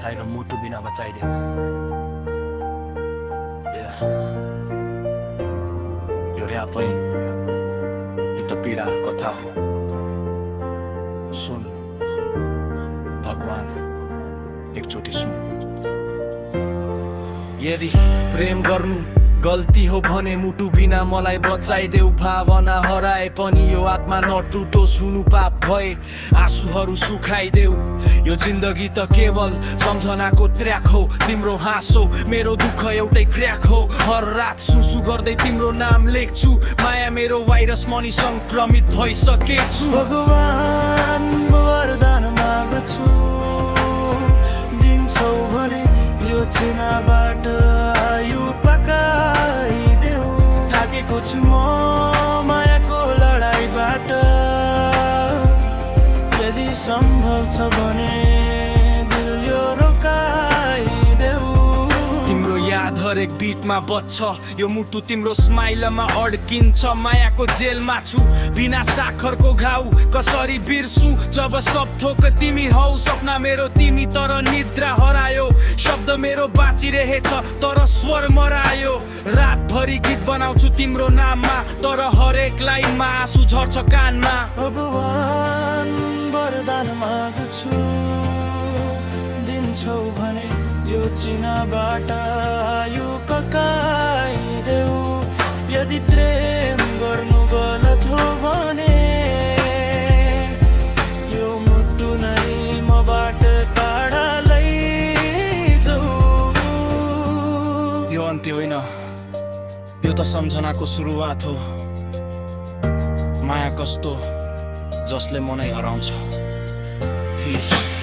छैन मुटु बिना बचाइदेऊ यो र्यापै यो त पीडा कथा हो सुन भगवान एकचोटि सुन यदि प्रेम गर्नु गल्ती हो भने मुटु बिना मलाई बचाइदेऊ भावना हराए पनि यो आत्मा नटुटोस् हुनु पाप भए आँसुहरू सुखाइदेऊ यो जिन्दगी त केवल सम्झनाको ट्र्याक हो तिम्रो हाँसो मेरो दुःख एउटै क्र्याक हो हर रात सुसु गर्दै तिम्रो नाम लेख्छु माया मेरो भाइरस मनी संक्रमित भइसकेछु भगवान वरदान माग्छु दिन्छौ भने यो चिनाबाट आयु पकाइदेऊ थाकेको छु म मायाको लडाईँबाट यदि सम्भव छ भने दिल यो रोकाइदेऊ तिम्रो याद हरेक बिटमा बज्छ यो मुटु तिम्रो स्माइलमा अड्किन्छ मायाको जेलमा छु बिना साखरको घाउ कसरी बिर्सु जब सब थोक तिमी हौ सपना मेरो तिमी तर निद्रा हरायो शब्द मेरो बाँचिरहेछ तर स्वर मरायो रातभरि गीत बनाउँछु तिम्रो नाममा तर हरेक लाइनमा आँसु झर्छ कानमा भगवान वरदान माग्छु दिन्छौ भने यो चिनाबाट आयु ककाइदेऊ यदि प्रेम गर्नु गलत हो भने यो मुटु नै मबाट टाढा लैजाऊ यो अन्त्य होइन यो त सम्झनाको सुरुवात हो माया कस्तो जसले मनै हराउँछ Peace.